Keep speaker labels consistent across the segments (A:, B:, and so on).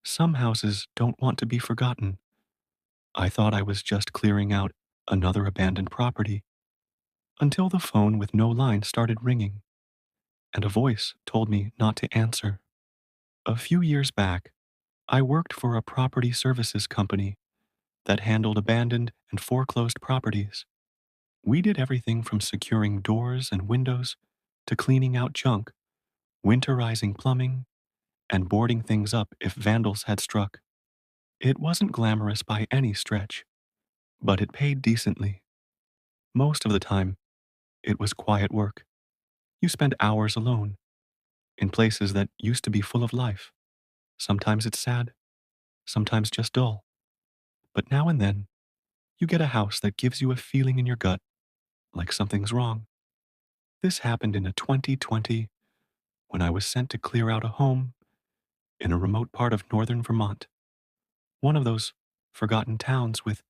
A: Some houses don't want to be forgotten. I thought I was just clearing out another abandoned property until the phone with no line started ringing, and a voice told me not to answer. A few years back, I worked for a property services company that handled abandoned and foreclosed properties. We did everything from securing doors and windows to cleaning out junk, winterizing plumbing, and boarding things up if vandals had struck. It wasn't glamorous by any stretch, but it paid decently. Most of the time, it was quiet work. You spend hours alone in places that used to be full of life. Sometimes it's sad, sometimes just dull. But now and then, you get a house that gives you a feeling in your gut like something's wrong. This happened in a 2020 when I was sent to clear out a home in a remote part of northern Vermont, one of those forgotten towns with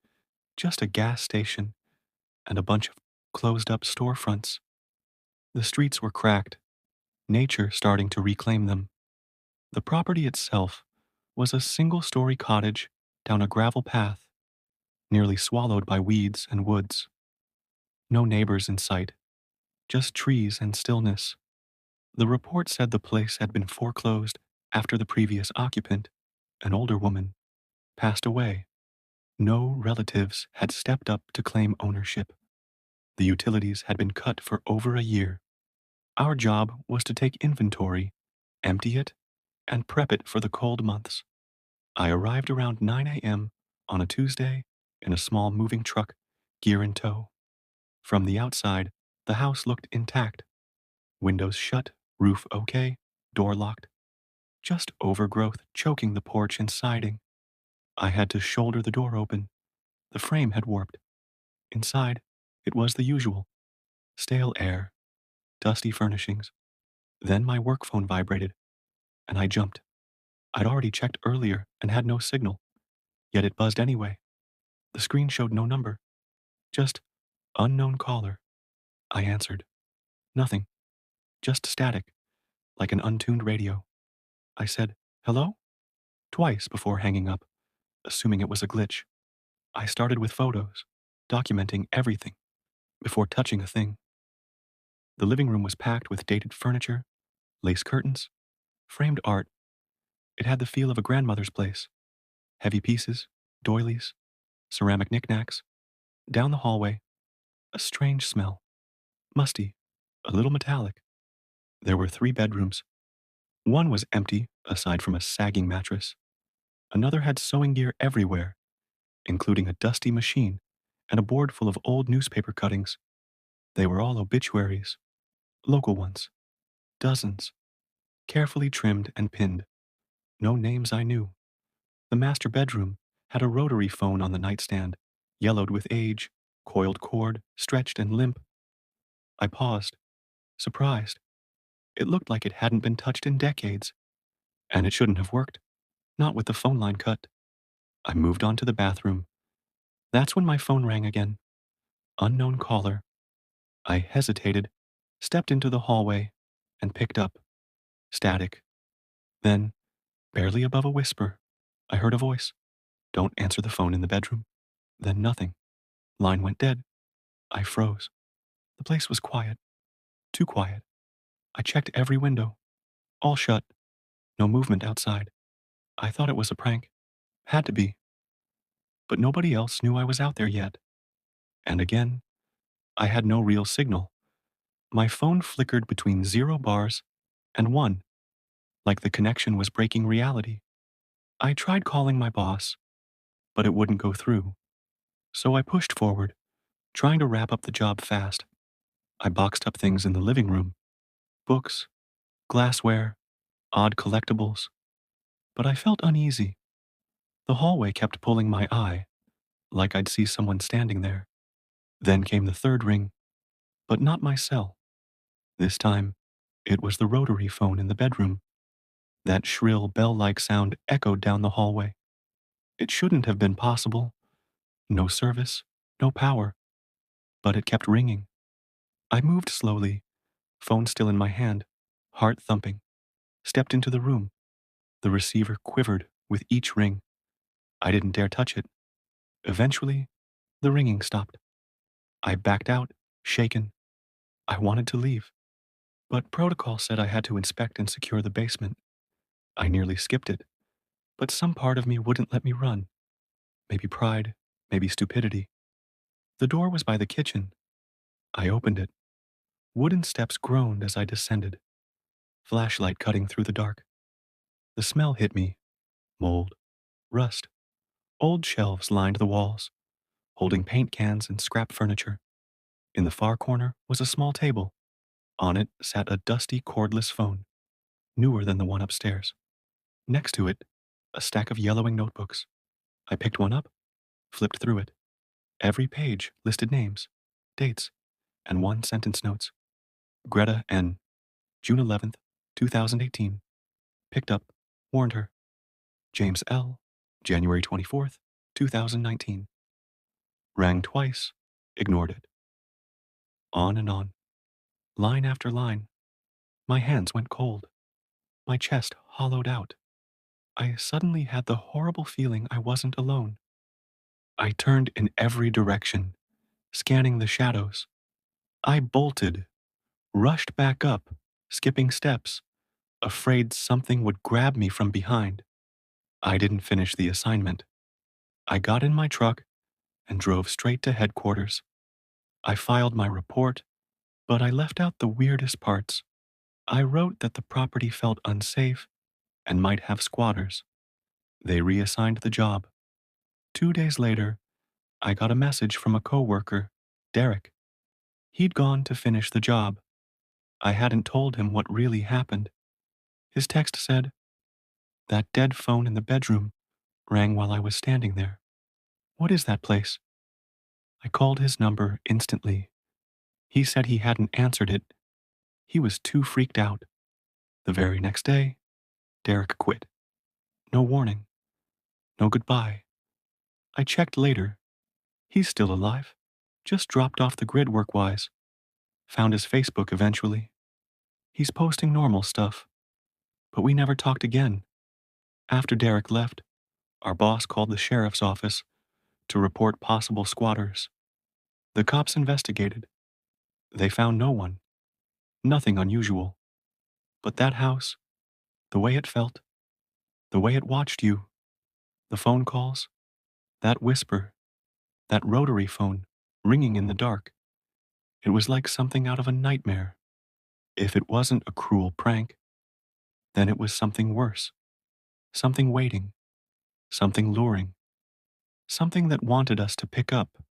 A: just a gas station and a bunch of closed up storefronts. The streets were cracked, nature starting to reclaim them. The property itself was a single story cottage down a gravel path, nearly swallowed by weeds and woods. No neighbors in sight, just trees and stillness. The report said the place had been foreclosed after the previous occupant, an older woman, passed away. No relatives had stepped up to claim ownership. The utilities had been cut for over a year. Our job was to take inventory, empty it, and prep it for the cold months. I arrived around 9 a.m. on a Tuesday in a small moving truck, gear in tow. From the outside, the house looked intact. Windows shut, roof okay, door locked. Just overgrowth choking the porch and siding. I had to shoulder the door open. The frame had warped. Inside, it was the usual. Stale air, dusty furnishings. Then my work phone vibrated, and I jumped. I'd already checked earlier and had no signal, yet it buzzed anyway. The screen showed no number, just unknown caller. I answered. Nothing, just static, like an untuned radio. I said, hello? Twice before hanging up, assuming it was a glitch. I started with photos, documenting everything before touching a thing. The living room was packed with dated furniture, lace curtains, framed art. It had the feel of a grandmother's place. Heavy pieces, doilies, ceramic knickknacks. Down the hallway, a strange smell. Musty, a little metallic. There were 3 bedrooms. One was empty, aside from a sagging mattress. Another had sewing gear everywhere, including a dusty machine and a board full of old newspaper cuttings. They were all obituaries, local ones, dozens, carefully trimmed and pinned. No names I knew. The master bedroom had a rotary phone on the nightstand, yellowed with age, coiled cord, stretched and limp. I paused, surprised. It looked like it hadn't been touched in decades, and it shouldn't have worked, not with the phone line cut. I moved on to the bathroom. That's when my phone rang again. Unknown caller. I hesitated, stepped into the hallway, and picked up. Static. Then, barely above a whisper, I heard a voice. Don't answer the phone in the bedroom. Then nothing. Line went dead. I froze. The place was quiet. Too quiet. I checked every window. All shut. No movement outside. I thought it was a prank. Had to be. But nobody else knew I was out there yet. And again, I had no real signal. My phone flickered between 0 bars and 1, like the connection was breaking reality. I tried calling my boss, but it wouldn't go through. So I pushed forward, trying to wrap up the job fast. I boxed up things in the living room, books, glassware, odd collectibles. But I felt uneasy. The hallway kept pulling my eye, like I'd see someone standing there. Then came the third ring, but not my cell. This time, it was the rotary phone in the bedroom. That shrill bell-like sound echoed down the hallway. It shouldn't have been possible. No service, no power. But it kept ringing. I moved slowly, phone still in my hand, heart thumping. Stepped into the room. The receiver quivered With each ring, I didn't dare touch it. Eventually, the ringing stopped. I backed out, shaken. I wanted to leave, but protocol said I had to inspect and secure the basement. I nearly skipped it, but some part of me wouldn't let me run. Maybe pride, maybe stupidity. The door was by the kitchen. I opened it. Wooden steps groaned as I descended, flashlight cutting through the dark. The smell hit me. Mold, rust. Old shelves lined the walls, holding paint cans and scrap furniture. In the far corner was a small table. On it sat a dusty cordless phone, newer than the one upstairs. Next to it, a stack of yellowing notebooks. I picked one up, flipped through it. Every page listed names, dates, and one sentence notes. Greta N., June 11th, 2018. Picked up, warned her. James L., January 24th, 2019. Rang twice, ignored it. On and on, line after line. My hands went cold. My chest hollowed out. I suddenly had the horrible feeling I wasn't alone. I turned in every direction, scanning the shadows. I bolted, rushed back up, skipping steps, afraid something would grab me from behind. I didn't finish the assignment. I got in my truck and drove straight to headquarters. I filed my report, but I left out the weirdest parts. I wrote that the property felt unsafe and might have squatters. They reassigned the job. 2 days later, I got a message from a coworker, Derek. He'd gone to finish the job. I hadn't told him what really happened. His text said, "That dead phone in the bedroom rang while I was standing there. What is that place?" I called his number instantly. He said he hadn't answered it. He was too freaked out. The very next day, Derek quit. No warning, no goodbye. I checked later. He's still alive. Just dropped off the grid work-wise. Found his Facebook eventually. He's posting normal stuff. But we never talked again. After Derek left, our boss called the sheriff's office to report possible squatters. The cops investigated. They found no one. Nothing unusual. But that house, the way it felt, the way it watched you, the phone calls, that whisper, that rotary phone ringing in the dark, it was like something out of a nightmare. If it wasn't a cruel prank, then it was something worse, something waiting, something luring, something that wanted us to pick up